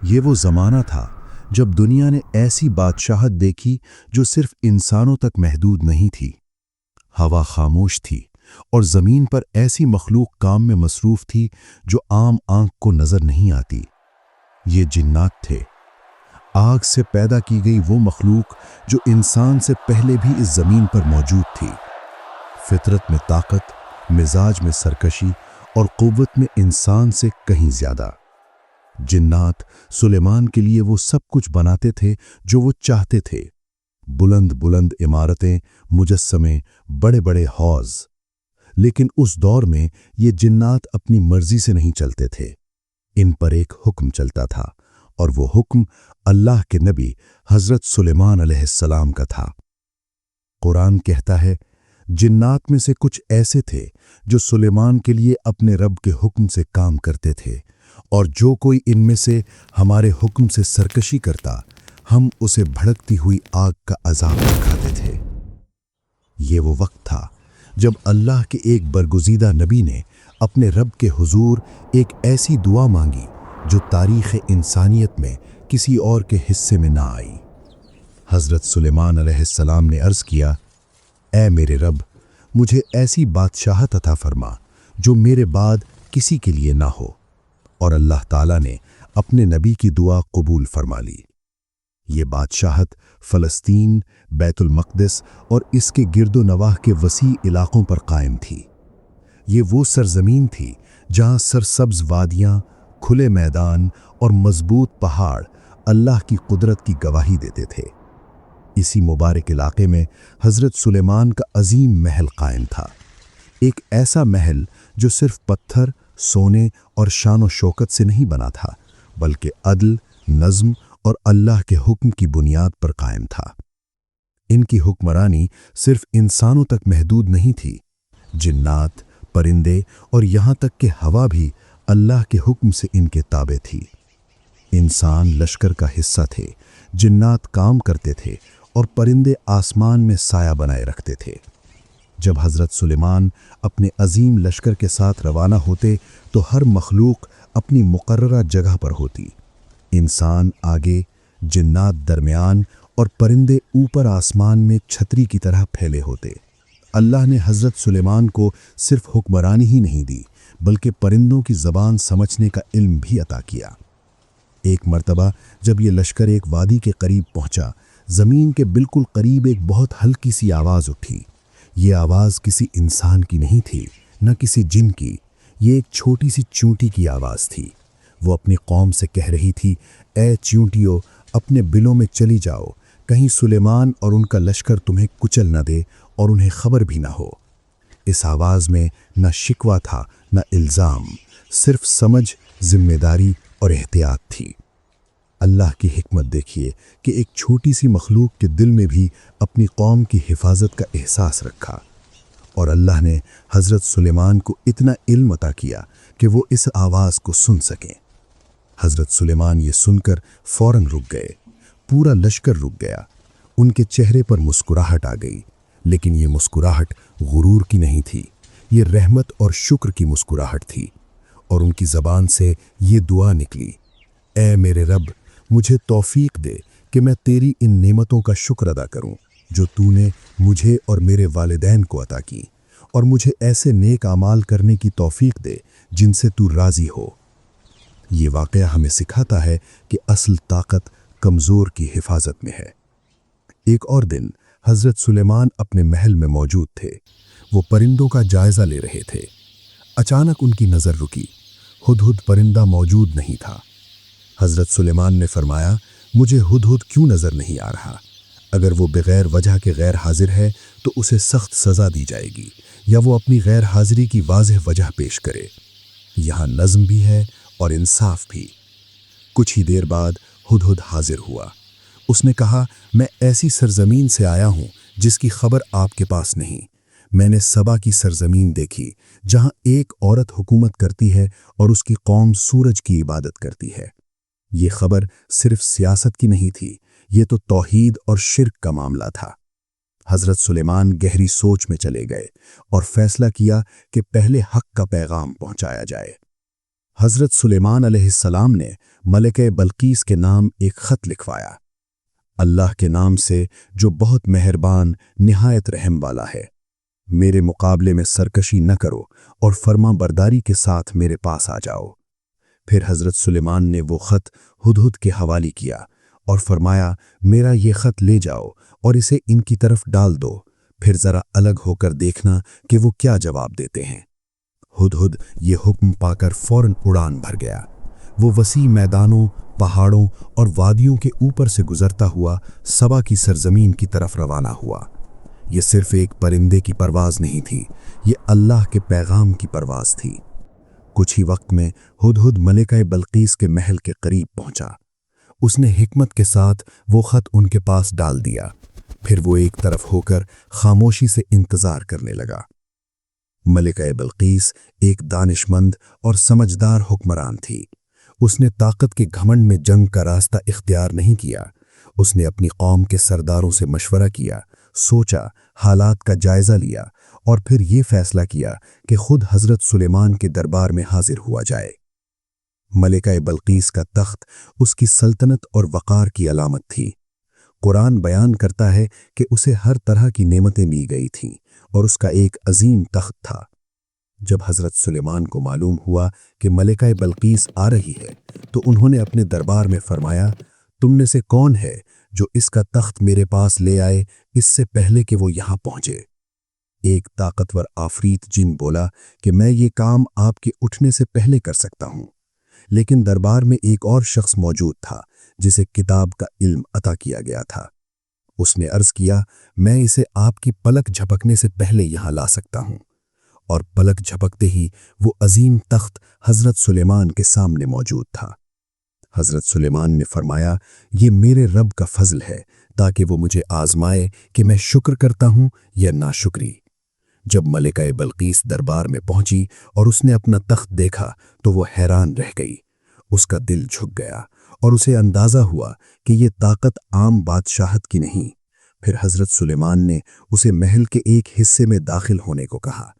یہ وہ زمانہ تھا جب دنیا نے ایسی بادشاہت دیکھی جو صرف انسانوں تک محدود نہیں تھی۔ ہوا خاموش تھی اور زمین پر ایسی مخلوق کام میں مصروف تھی جو عام آنکھ کو نظر نہیں آتی۔ یہ جنات تھے، آگ سے پیدا کی گئی وہ مخلوق جو انسان سے پہلے بھی اس زمین پر موجود تھی۔ فطرت میں طاقت، مزاج میں سرکشی اور قوت میں انسان سے کہیں زیادہ۔ جنات سلیمان کے لیے وہ سب کچھ بناتے تھے جو وہ چاہتے تھے، بلند بلند عمارتیں، مجسمے، بڑے بڑے حوض۔ لیکن اس دور میں یہ جنات اپنی مرضی سے نہیں چلتے تھے، ان پر ایک حکم چلتا تھا، اور وہ حکم اللہ کے نبی حضرت سلیمان علیہ السلام کا تھا۔ قرآن کہتا ہے، جنات میں سے کچھ ایسے تھے جو سلیمان کے لیے اپنے رب کے حکم سے کام کرتے تھے، اور جو کوئی ان میں سے ہمارے حکم سے سرکشی کرتا ہم اسے بھڑکتی ہوئی آگ کا عذاب دکھاتے تھے۔ یہ وہ وقت تھا جب اللہ کے ایک برگزیدہ نبی نے اپنے رب کے حضور ایک ایسی دعا مانگی جو تاریخ انسانیت میں کسی اور کے حصے میں نہ آئی۔ حضرت سلیمان علیہ السلام نے عرض کیا، اے میرے رب، مجھے ایسی بادشاہت عطا فرما جو میرے بعد کسی کے لیے نہ ہو، اور اللہ تعالیٰ نے اپنے نبی کی دعا قبول فرما لی۔ یہ بادشاہت فلسطین، بیت المقدس اور اس کے گرد و نواح کے وسیع علاقوں پر قائم تھی۔ یہ وہ سرزمین تھی جہاں سرسبز وادیاں، کھلے میدان اور مضبوط پہاڑ اللہ کی قدرت کی گواہی دیتے تھے۔ اسی مبارک علاقے میں حضرت سلیمان کا عظیم محل قائم تھا، ایک ایسا محل جو صرف پتھر، سونے اور شان و شوکت سے نہیں بنا تھا، بلکہ عدل، نظم اور اللہ کے حکم کی بنیاد پر قائم تھا۔ ان کی حکمرانی صرف انسانوں تک محدود نہیں تھی، جنات، پرندے اور یہاں تک کہ ہوا بھی اللہ کے حکم سے ان کے تابع تھی۔ انسان لشکر کا حصہ تھے، جنات کام کرتے تھے اور پرندے آسمان میں سایہ بنائے رکھتے تھے۔ جب حضرت سلیمان اپنے عظیم لشکر کے ساتھ روانہ ہوتے تو ہر مخلوق اپنی مقررہ جگہ پر ہوتی، انسان آگے، جنات درمیان اور پرندے اوپر آسمان میں چھتری کی طرح پھیلے ہوتے۔ اللہ نے حضرت سلیمان کو صرف حکمرانی ہی نہیں دی، بلکہ پرندوں کی زبان سمجھنے کا علم بھی عطا کیا۔ ایک مرتبہ جب یہ لشکر ایک وادی کے قریب پہنچا، زمین کے بالکل قریب ایک بہت ہلکی سی آواز اٹھی۔ یہ آواز کسی انسان کی نہیں تھی، نہ کسی جن کی، یہ ایک چھوٹی سی چیونٹی کی آواز تھی۔ وہ اپنی قوم سے کہہ رہی تھی، اے چیونٹیوں، اپنے بلوں میں چلی جاؤ، کہیں سلیمان اور ان کا لشکر تمہیں کچل نہ دے اور انہیں خبر بھی نہ ہو۔ اس آواز میں نہ شکوہ تھا، نہ الزام، صرف سمجھ، ذمہ داری اور احتیاط تھی۔ اللہ کی حکمت دیکھیے کہ ایک چھوٹی سی مخلوق کے دل میں بھی اپنی قوم کی حفاظت کا احساس رکھا، اور اللہ نے حضرت سلیمان کو اتنا علم عطا کیا کہ وہ اس آواز کو سن سکیں۔ حضرت سلیمان یہ سن کر فوراً رک گئے، پورا لشکر رک گیا، ان کے چہرے پر مسکراہٹ آ گئی، لیکن یہ مسکراہٹ غرور کی نہیں تھی، یہ رحمت اور شکر کی مسکراہٹ تھی، اور ان کی زبان سے یہ دعا نکلی، اے میرے رب، مجھے توفیق دے کہ میں تیری ان نعمتوں کا شکر ادا کروں جو تو نے مجھے اور میرے والدین کو عطا کی، اور مجھے ایسے نیک اعمال کرنے کی توفیق دے جن سے تو راضی ہو۔ یہ واقعہ ہمیں سکھاتا ہے کہ اصل طاقت کمزور کی حفاظت میں ہے۔ ایک اور دن حضرت سلیمان اپنے محل میں موجود تھے، وہ پرندوں کا جائزہ لے رہے تھے۔ اچانک ان کی نظر رکی، ہدہد پرندہ موجود نہیں تھا۔ حضرت سلیمان نے فرمایا، مجھے ہدہد کیوں نظر نہیں آ رہا؟ اگر وہ بغیر وجہ کے غیر حاضر ہے تو اسے سخت سزا دی جائے گی، یا وہ اپنی غیر حاضری کی واضح وجہ پیش کرے۔ یہاں نظم بھی ہے اور انصاف بھی۔ کچھ ہی دیر بعد ہدہد حاضر ہوا۔ اس نے کہا، میں ایسی سرزمین سے آیا ہوں جس کی خبر آپ کے پاس نہیں۔ میں نے سبا کی سرزمین دیکھی جہاں ایک عورت حکومت کرتی ہے اور اس کی قوم سورج کی عبادت کرتی ہے۔ یہ خبر صرف سیاست کی نہیں تھی، یہ تو توحید اور شرک کا معاملہ تھا۔ حضرت سلیمان گہری سوچ میں چلے گئے اور فیصلہ کیا کہ پہلے حق کا پیغام پہنچایا جائے۔ حضرت سلیمان علیہ السلام نے ملکہ بلقیس کے نام ایک خط لکھوایا، اللہ کے نام سے جو بہت مہربان نہایت رحم والا ہے، میرے مقابلے میں سرکشی نہ کرو اور فرما برداری کے ساتھ میرے پاس آ جاؤ۔ پھر حضرت سلیمان نے وہ خط ہدہد کے حوالے کیا اور فرمایا، میرا یہ خط لے جاؤ اور اسے ان کی طرف ڈال دو، پھر ذرا الگ ہو کر دیکھنا کہ وہ کیا جواب دیتے ہیں۔ ہدہد یہ حکم پا کر فوراً اڑان بھر گیا۔ وہ وسیع میدانوں، پہاڑوں اور وادیوں کے اوپر سے گزرتا ہوا سبا کی سرزمین کی طرف روانہ ہوا۔ یہ صرف ایک پرندے کی پرواز نہیں تھی، یہ اللہ کے پیغام کی پرواز تھی۔ کچھ ہی وقت میں ہدہد ملکہ بلقیس کے محل کے قریب پہنچا۔ اس نے حکمت کے ساتھ وہ خط ان کے پاس ڈال دیا، پھر وہ ایک طرف ہو کر خاموشی سے انتظار کرنے لگا۔ ملکہ بلقیس ایک دانش مند اور سمجھدار حکمران تھی۔ اس نے طاقت کے گھمنڈ میں جنگ کا راستہ اختیار نہیں کیا۔ اس نے اپنی قوم کے سرداروں سے مشورہ کیا، سوچا، حالات کا جائزہ لیا اور پھر یہ فیصلہ کیا کہ خود حضرت سلیمان کے دربار میں حاضر ہوا جائے۔ ملکہ بلقیس کا تخت اس کی سلطنت اور وقار کی علامت تھی۔ قرآن بیان کرتا ہے کہ اسے ہر طرح کی نعمتیں دی گئی تھیں اور اس کا ایک عظیم تخت تھا۔ جب حضرت سلیمان کو معلوم ہوا کہ ملکہ بلقیس آ رہی ہے تو انہوں نے اپنے دربار میں فرمایا، تم میں سے کون ہے جو اس کا تخت میرے پاس لے آئے اس سے پہلے کہ وہ یہاں پہنچے؟ ایک طاقتور عفریت جن بولا کہ میں یہ کام آپ کے اٹھنے سے پہلے کر سکتا ہوں، لیکن دربار میں ایک اور شخص موجود تھا جسے کتاب کا علم عطا کیا گیا تھا۔ اس نے عرض کیا، میں اسے آپ کی پلک جھپکنے سے پہلے یہاں لا سکتا ہوں، اور پلک جھپکتے ہی وہ عظیم تخت حضرت سلیمان کے سامنے موجود تھا۔ حضرت سلیمان نے فرمایا، یہ میرے رب کا فضل ہے تاکہ وہ مجھے آزمائے کہ میں شکر کرتا ہوں یا ناشکری۔ جب ملکہ بلقیس دربار میں پہنچی اور اس نے اپنا تخت دیکھا تو وہ حیران رہ گئی۔ اس کا دل جھک گیا اور اسے اندازہ ہوا کہ یہ طاقت عام بادشاہت کی نہیں۔ پھر حضرت سلیمان نے اسے محل کے ایک حصے میں داخل ہونے کو کہا۔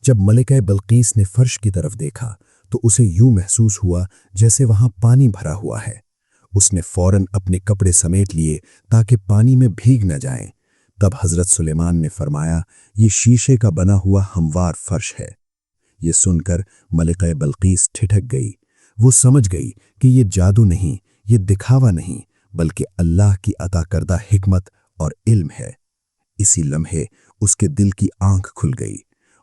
جب ملکہ بلقیس نے فرش کی طرف دیکھا تو اسے یوں محسوس ہوا جیسے وہاں پانی بھرا ہوا ہے۔ اس نے فوراً اپنے کپڑے سمیٹ لیے تاکہ پانی میں بھیگ نہ جائیں۔ تب حضرت سلیمان نے فرمایا، یہ شیشے کا بنا ہوا ہموار فرش ہے۔ یہ سن کر ملکہ بلقیس ٹھٹک گئی۔ وہ سمجھ گئی کہ یہ جادو نہیں، یہ دکھاوا نہیں، بلکہ اللہ کی عطا کردہ حکمت اور علم ہے۔ اسی لمحے اس کے دل کی آنکھ کھل گئی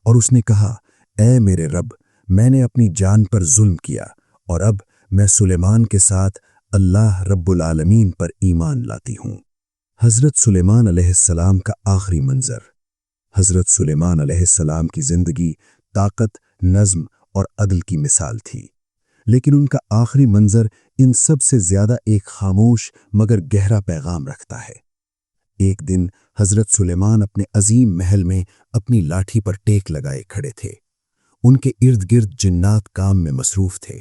اور اس نے کہا، اے میرے رب، میں نے اپنی جان پر ظلم کیا اور اب میں سلیمان کے ساتھ اللہ رب العالمین پر ایمان لاتی ہوں۔ حضرت سلیمان علیہ السلام کا آخری منظر۔ حضرت سلیمان علیہ السلام کی زندگی طاقت، نظم اور عدل کی مثال تھی، لیکن ان کا آخری منظر ان سب سے زیادہ ایک خاموش مگر گہرا پیغام رکھتا ہے۔ ایک دن حضرت سلیمان اپنے عظیم محل میں اپنی لاٹھی پر ٹیک لگائے کھڑے تھے۔ ان کے ارد گرد جنات کام میں مصروف تھے۔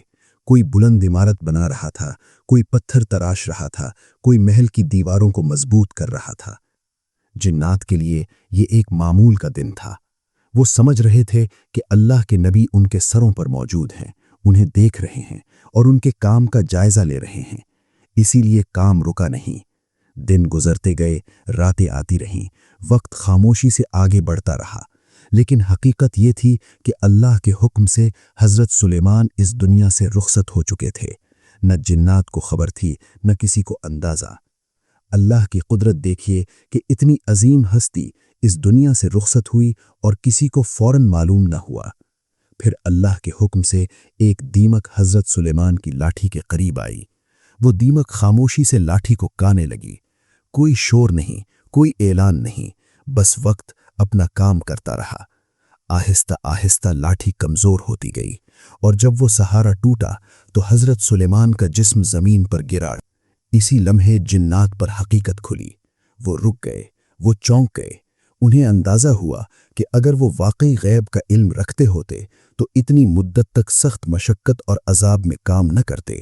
کوئی بلند عمارت بنا رہا تھا، کوئی پتھر تراش رہا تھا، کوئی محل کی دیواروں کو مضبوط کر رہا تھا۔ جنات کے لیے یہ ایک معمول کا دن تھا۔ وہ سمجھ رہے تھے کہ اللہ کے نبی ان کے سروں پر موجود ہیں، انہیں دیکھ رہے ہیں اور ان کے کام کا جائزہ لے رہے ہیں، اسی لیے کام رکا نہیں۔ دن گزرتے گئے، راتیں آتی رہیں، وقت خاموشی سے آگے بڑھتا رہا، لیکن حقیقت یہ تھی کہ اللہ کے حکم سے حضرت سلیمان اس دنیا سے رخصت ہو چکے تھے۔ نہ جنات کو خبر تھی، نہ کسی کو اندازہ۔ اللہ کی قدرت دیکھیے کہ اتنی عظیم ہستی اس دنیا سے رخصت ہوئی اور کسی کو فوراً معلوم نہ ہوا۔ پھر اللہ کے حکم سے ایک دیمک حضرت سلیمان کی لاٹھی کے قریب آئی۔ وہ دیمک خاموشی سے لاٹھی کو کانے لگی۔ کوئی شور نہیں، کوئی اعلان نہیں، بس وقت اپنا کام کرتا رہا۔ آہستہ آہستہ لاٹھی کمزور ہوتی گئی اور جب وہ سہارا ٹوٹا تو حضرت سلیمان کا جسم زمین پر گرا۔ اسی لمحے جنات پر حقیقت کھلی۔ وہ رک گئے، وہ چونک گئے۔ انہیں اندازہ ہوا کہ اگر وہ واقعی غیب کا علم رکھتے ہوتے تو اتنی مدت تک سخت مشقت اور عذاب میں کام نہ کرتے۔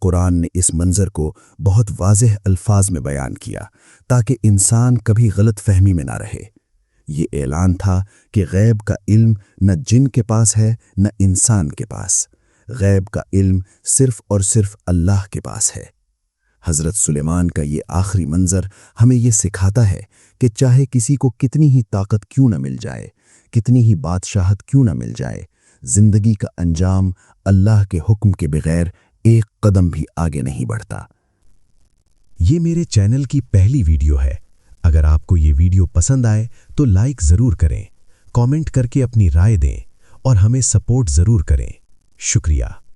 قرآن نے اس منظر کو بہت واضح الفاظ میں بیان کیا تاکہ انسان کبھی غلط فہمی میں نہ رہے۔ یہ اعلان تھا کہ غیب کا علم نہ جن کے پاس ہے نہ انسان کے پاس۔ غیب کا علم صرف اور صرف اللہ کے پاس ہے۔ حضرت سلیمان کا یہ آخری منظر ہمیں یہ سکھاتا ہے کہ چاہے کسی کو کتنی ہی طاقت کیوں نہ مل جائے، کتنی ہی بادشاہت کیوں نہ مل جائے، زندگی کا انجام اللہ کے حکم کے بغیر ایک قدم بھی آگے نہیں بڑھتا۔ یہ میرے چینل کی پہلی ویڈیو ہے۔ اگر آپ کو یہ ویڈیو پسند آئے تو لائک ضرور کریں، کامنٹ کر کے اپنی رائے دیں اور ہمیں سپورٹ ضرور کریں۔ شکریہ۔